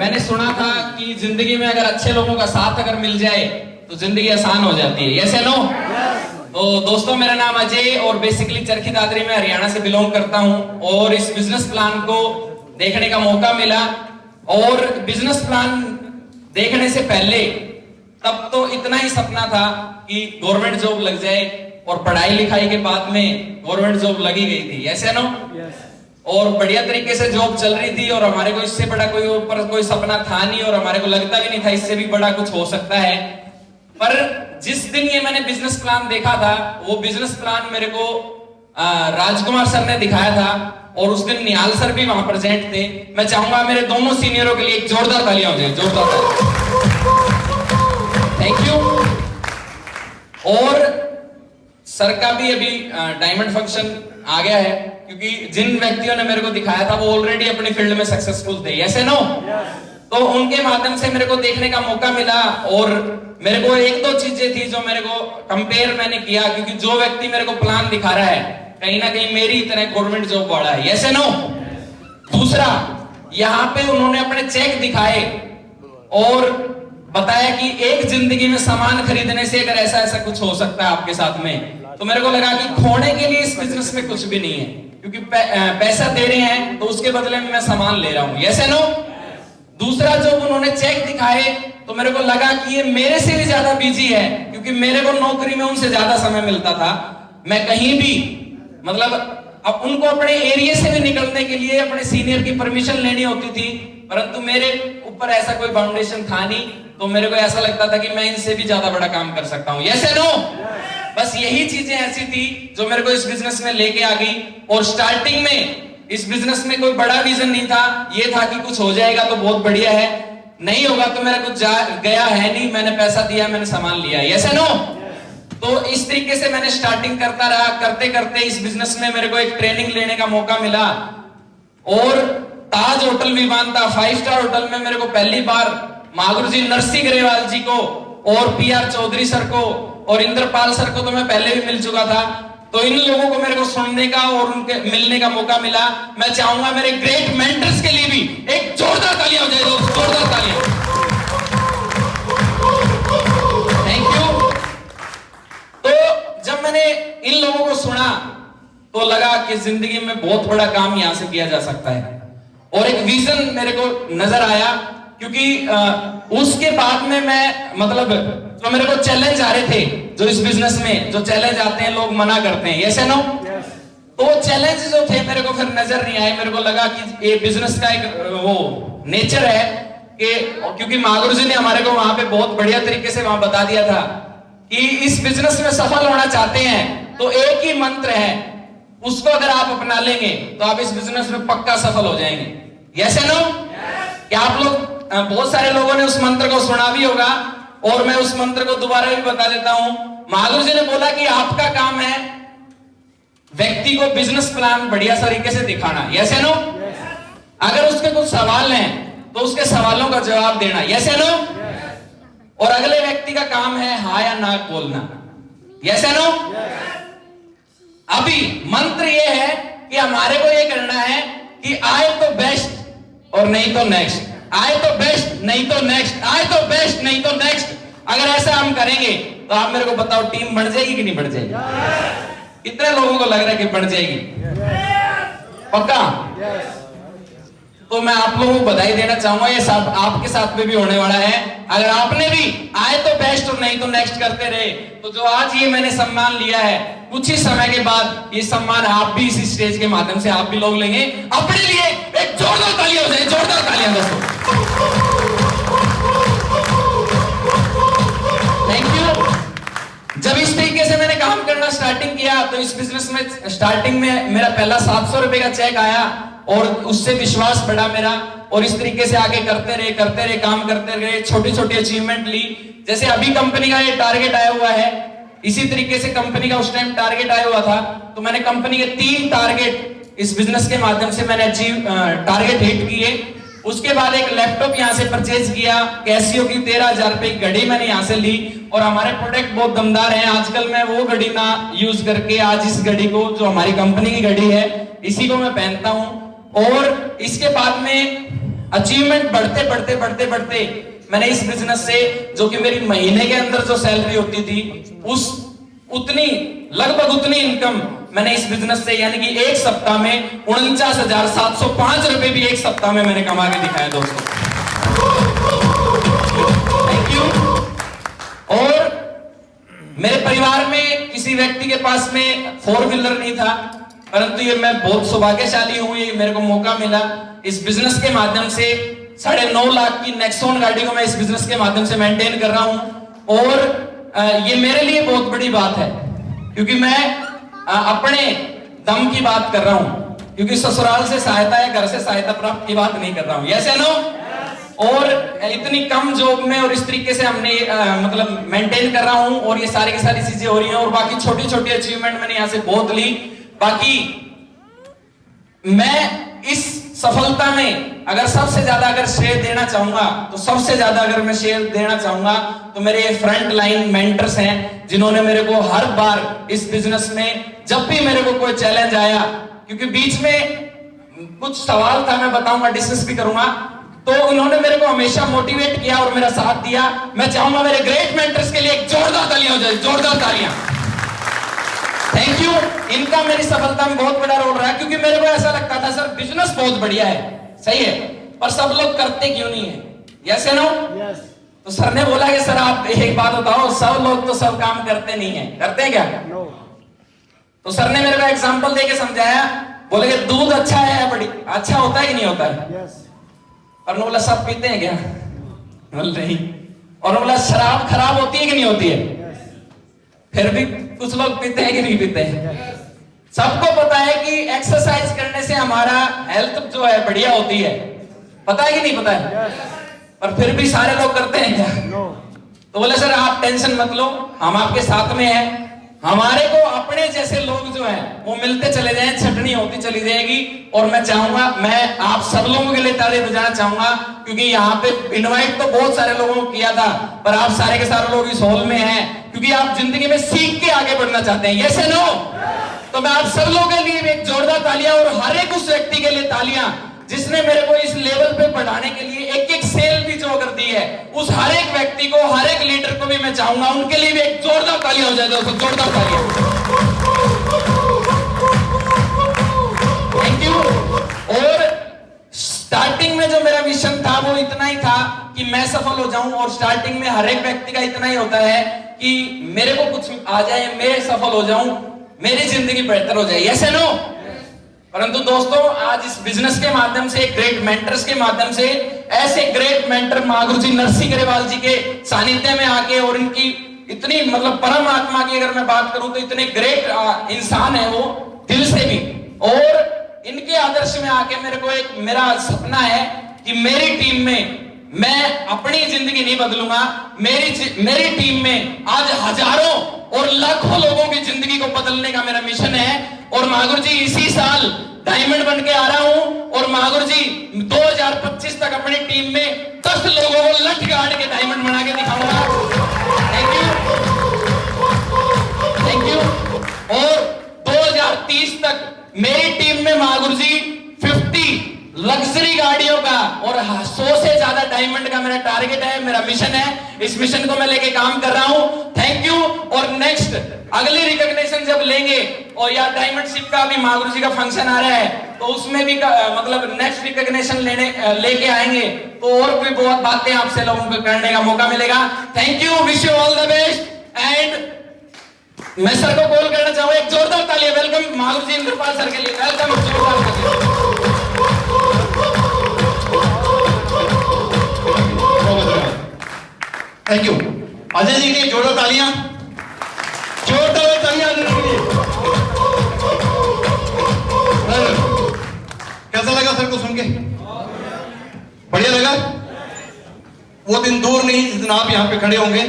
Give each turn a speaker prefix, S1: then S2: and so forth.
S1: मैंने सुना था कि जिंदगी में अगर अच्छे लोगों का साथ अगर मिल जाए तो जिंदगी आसान हो जाती है। यस या नो? तो दोस्तों, मेरा नाम अजय और बेसिकली चरखी दादरी में हरियाणा से बिलोंग करता हूं और इस बिजनेस प्लान को देखने का मौका मिला। और बिजनेस प्लान देखने से पहले तब तो इतना ही सपना था कि गवर्नमेंट जॉब लग जाए और पढ़ाई लिखाई के बाद में गवर्नमेंट जॉब लगी गई थी। यस या नो? और बढ़िया तरीके से जॉब चल रही थी और हमारे को इससे बड़ा कोई सपना था नहीं और हमारे को लगता भी नहीं था इससे भी बड़ा कुछ हो सकता है। पर जिस दिन ये मैंने बिजनेस प्लान देखा था, वो बिजनेस प्लान मेरे को राजकुमार सर ने दिखाया था और उस दिन निहाल सर भी वहां प्रेजेंट थे। मैं चाहूंगा मेरे दोनों सीनियरों के लिए एक जोरदार तालियां हो जाए, जोरदार तालियां। Thank you. और सर का भी अभी डायमंड फंक्शन आ गया है, क्योंकि जिन व्यक्तियों ने मेरे को दिखाया था वो ऑलरेडी अपनी फील्ड में सक्सेसफुल थे। यस या नो? तो उनके माध्यम से मेरे को देखने का मौका मिला और मेरे को एक दो चीजें थी जो मेरे को कंपेयर मैंने किया, क्योंकि जो व्यक्ति मेरे को प्लान दिखा रहा है कहीं ना कहीं मेरी तरह गवर्नमेंट जॉब वाला है। यस या नो? दूसरा, यहाँ पे उन्होंने अपने चेक दिखाए और बताया कि एक जिंदगी में सामान खरीदने से अगर ऐसा ऐसा कुछ हो सकता है आपके साथ में, तो मेरे को लगा कि खोने के लिए इस बिजनेस में कुछ भी नहीं है, क्योंकि पैसा दे रहे हैं तो उसके बदले में मैं सामान ले रहा हूं। यस या नो? दूसरा, जब उन्होंने चेक दिखाए तो मेरे को लगा कि ये मेरे से भी ज्यादा बिजी है, क्योंकि मेरे को नौकरी में उनसे ज्यादा समय मिलता था। मैं कहीं भी मतलब अब उनको अपने एरिया से भी निकलने के लिए अपने सीनियर की परमिशन लेनी होती थी, परंतु मेरे ऊपर ऐसा कोई फाउंडेशन था नहीं, तो मेरे को ऐसा लगता था कि मैं इनसे भी ज्यादा बड़ा काम कर सकता हूं। यस या नो? बस यही चीजें ऐसी थी जो मेरे को इस बिजनेस में लेके आ गई। और स्टार्टिंग में इस बिजनेस में कोई बड़ा विजन नहीं था, ये था कि कुछ हो जाएगा तो बहुत बढ़िया है, नहीं होगा तो मेरा कुछ गया है नहीं, मैंने पैसा दिया, मैंने सामान लिया। यस या नो? तो इस तरीके से मैंने स्टार्टिंग करता रहा। करते करते इस बिजनेस में मेरे को एक ट्रेनिंग लेने का मौका मिला और ताज होटल विमान था, 5 स्टार होटल में मेरे को पहली बार महागुरु जी नरसी ग्रेवाल जी को और PR चौधरी सर को और इंद्रपाल सर को तो मैं पहले भी मिल चुका था, तो इन लोगों को मेरे को सुनने का और उनके मिलने का मौका मिला। मैं चाहूंगा मेरे ग्रेट मेंटर्स के लिए भी एक जोरदार तालियां हो जाए दोस्त, जोरदार तालियां। Thank you. तो जब मैंने इन लोगों को सुना तो लगा कि जिंदगी में बहुत बड़ा काम यहां से किया जा सकता है और एक विजन मेरे को नजर आया, क्योंकि उसके बाद में मैं मतलब जो मेरे को चैलेंज आ रहे थे, जो इस बिजनेस में जो चैलेंज आते हैं लोग मना करते हैं। यस या नो? तो वो चैलेंज जो थे मेरे को फिर नजर नहीं आए। मेरे को लगा कि ये बिजनेस का एक वो नेचर है कि क्योंकि महागुरु जी ने हमारे को वहां पे बहुत बढ़िया तरीके से वहां बता दिया था कि इस बिजनेस में सफल होना चाहते हैं तो एक ही मंत्र है, उसको अगर आप अपना लेंगे तो आप इस बिजनेस में पक्का सफल हो जाएंगे। यस या नो? क्या आप लोग बहुत सारे लोगों ने उस मंत्र को सुना भी होगा और मैं उस मंत्र को दोबारा भी बता देता हूं। महागुरु जी ने बोला कि आपका काम है व्यक्ति को बिजनेस प्लान बढ़िया तरीके से दिखाना। यस या नो? अगर उसके कुछ सवाल हैं तो उसके सवालों का जवाब देना। यस या नो? और अगले व्यक्ति का काम है हाँ या ना बोलना। यस या नो? अभी मंत्र ये है कि हमारे को ये करना है कि आए तो बेस्ट और नहीं तो नेक्स्ट, आए तो बेस्ट नहीं तो नेक्स्ट, आए तो बेस्ट नहीं तो नेक्स्ट। अगर ऐसा हम करेंगे तो आप मेरे को बताओ टीम बढ़ जाएगी कि नहीं बढ़ जाएगी? कितने लोगों को लग रहा है कि बढ़ जाएगी? पक्का? तो मैं आप लोगों को बधाई देना चाहूंगा, ये सब आपके साथ में भी होने वाला है। अगर आपने भी आए तो बेस्ट और नहीं तो नेक्स्ट करते रहे तो जो आज ये मैंने सम्मान लिया है, कुछ ही समय के बाद ये सम्मान आप भी इसी स्टेज के माध्यम से आप भी लोग लेंगे। अपने लिए एक जोरदार तालियां हो जाए, जोरदार तालियां दोस्तों। Thank you. जब इस तरीके से मैंने काम करना स्टार्टिंग किया तो इस बिजनेस में स्टार्टिंग में मेरा पहला 700 रुपए का चेक आया और उससे विश्वास बढ़ा मेरा और इस तरीके से आगे करते रहे काम करते रहे, छोटी छोटी अचीवमेंट ली। जैसे अभी कंपनी का ये टारगेट आया हुआ है, इसी तरीके से कंपनी का उस टाइम टारगेट आया हुआ था, तो मैंने कंपनी के 3 टारगेट इस बिजनेस के माध्यम से मैंने टारगेट हिट किए। उसके बाद एक लैपटॉप यहाँ से परचेज किया, कैसियो की 13,000 रुपए की घड़ी मैंने यहाँ से ली और हमारे प्रोडक्ट बहुत दमदार हैं। आजकल मैं वो घड़ी ना यूज करके आज इस घड़ी को, जो हमारी कंपनी की घड़ी है, इसी को मैं पहनता हूँ। और इसके बाद में अचीवमेंट बढ़ते बढ़ते बढ़ते बढ़ते मैंने इस बिजनेस से, जो कि मेरी महीने के अंदर जो सैलरी होती थी, उतनी लगभग उतनी इनकम मैंने इस बिजनेस से, यानी कि एक सप्ताह में 49,705 रुपए भी एक सप्ताह में मैंने कमा के दिखाया दोस्तों। Thank you. और मेरे परिवार में किसी व्यक्ति के पास में 4 व्हीलर नहीं था, परंतु ये मैं बहुत सौभाग्यशाली हूं, ये मेरे को मौका मिला इस बिजनेस के माध्यम से 9.5 लाख की नेक्सॉन गाड़ी को मैं इस बिजनेस के माध्यम से मेंटेन कर रहा हूं। और ये मेरे लिए बहुत बड़ी बात है, क्योंकि मैं अपने दम की बात कर रहा हूं, क्योंकि ससुराल से सहायता या घर से सहायता प्राप्त की बात नहीं कर रहा हूं। यस या नो? और इतनी कम जॉब में और इस तरीके से हमने मतलब मेंटेन कर रहा हूं, और ये सारी की सारी चीजें हो रही हैं। और बाकी छोटी छोटी अचीवमेंट मैंने यहां से बहुत ली। बाकी मैं इस सफलता में अगर सबसे ज्यादा अगर श्रेय देना चाहूंगा, तो सबसे ज्यादा अगर मैं श्रेय देना चाहूंगा तो मेरे फ्रंट लाइन मेंटर्स हैं, जिन्होंने मेरे को हर बार इस बिजनेस में, जब भी मेरे को कोई चैलेंज आया, क्योंकि बीच में कुछ सवाल था, मैं बताऊंगा, डिस्कस भी करूंगा, तो उन्होंने मेरे को हमेशा मोटिवेट किया और मेरा साथ दिया। मैं चाहूंगा मेरे ग्रेट मेंटर्स के लिए एक जोरदार तालियां हो जाए, जोरदार तालियां। Thank you. इनका मेरी सफलता में बहुत बड़ा रोल रहा है, क्योंकि मेरे को ऐसा लगता था सर बिजनेस बहुत बढ़िया है, सही है, पर सब लोग करते क्यों नहीं है? यस या नो? यस। तो सर ने बोला कि सर आप एक बात बताओ, सब लोग तो सब काम करते नहीं है, करते हैं क्या? नो। तो सर ने मेरे को एग्जांपल देके समझाया, बोले कि दूध अच्छा है, बड़ी अच्छा होता है कि नहीं होता है? यस। और बोला सब पीते हैं क्या? बोल नहीं। और बोला शराब खराब होती है कि नहीं होती है? फिर भी कुछ लोग पीते हैं कि नहीं पीते हैं? सबको पता है कि एक्सरसाइज करने से हमारा हेल्थ जो है बढ़िया होती है, पता है कि नहीं पता है? पर फिर भी सारे लोग करते हैं क्या? तो बोले सर आप टेंशन मत लो, हम आपके साथ में हैं। हमारे को अपने जैसे लोग जो हैं वो मिलते चले जाएं, छटनी होती चली जाएगी। और मैं चाहूंगा, मैं आप सब लोगों के लिए ताली बजाना चाहूंगा, क्योंकि यहाँ पे इनवाइट तो बहुत सारे लोगों को किया था, पर आप सारे के सारे लोग इस हॉल में हैं, क्योंकि आप जिंदगी में सीख के आगे बढ़ना चाहते हैं। यस या नो? तो मैं आप सब लोगों के लिए एक जोरदार तालियां, और हर एक उस व्यक्ति के लिए तालियां जिसने मेरे को इस लेवल पे बढ़ाने के लिए एक एक सेल भी जो अगर दी है, उस हर एक व्यक्ति को, हर एक लीडर को भी मैं चाहूंगा उनके लिए भी एक जोरदार तालियां हो जाए दोस्तों, जोरदार तालियां। Thank you. और स्टार्टिंग में जो मेरा मिशन था वो इतना ही था कि मैं सफल हो जाऊं, और स्टार्टिंग में हर एक व्यक्ति का इतना ही होता है कि मेरे को कुछ आ जाए, मैं सफल हो जाऊं, मेरी जिंदगी बेहतर हो जाए। यस या नो? परंतु दोस्तों आज इस बिजनेस के माध्यम से, ग्रेट मेंटर्स के माध्यम से, ऐसे ग्रेट मेंटर महागुरु जी नरसिंह ग्रेवाल जी के सानिध्य में आके, और इनकी इतनी मतलब परम आत्मा की अगर मैं बात करूं तो इतने ग्रेट इंसान है वो दिल से भी, और इनके आदर्श में आके मेरे को एक मेरा सपना है कि मेरी टीम में मैं अपनी जिंदगी नहीं बदलूंगा, मेरी टीम में आज हजारों और लाखों लोगों की जिंदगी को बदलने का मेरा मिशन है। और महागुरु जी इसी साल डायमंड बन के आ रहा हूं, और महागुरु जी 2025 तक अपनी टीम में 10 लोगों को लठ गाड़ के डायमंड बना के दिखाऊंगा। Thank you, thank you. और 2030 तक मेरी टीम में महागुरु जी 50 लग्जरी गाड़ियों का और 100 से ज्यादा डायमंड का मेरा टारगेट है, मेरा मिशन है। इस मिशन को मैं लेके काम कर रहा हूं। Thank you. और नेक्स्ट अगली रिकॉग्निशन जब लेंगे, और या डायमंडशिप का भी महागुरु जी का फंक्शन आ रहा है, तो उसमें भी मतलब नेक्स्ट रिकॉग्निशन लेके आएंगे, तो और भी बहुत बातें आपसे लोगों को करने का मौका मिलेगा। Thank you, wish you all the best. And मैं सर को कॉल करना चाहूंगा, एक जोरदार तालियां वेलकम महागुरु जी इंद्रपाल सर के लिए, वेलकम, जोरदार।
S2: Thank you. अजय जी के लिए जोरदार तालियां, जोरदार तालियां अजय जी के लिए। कैसा लगा सर को सुन के? बढ़िया लगा? वो दिन दूर नहीं जिस दिन आप यहाँ पे खड़े होंगे।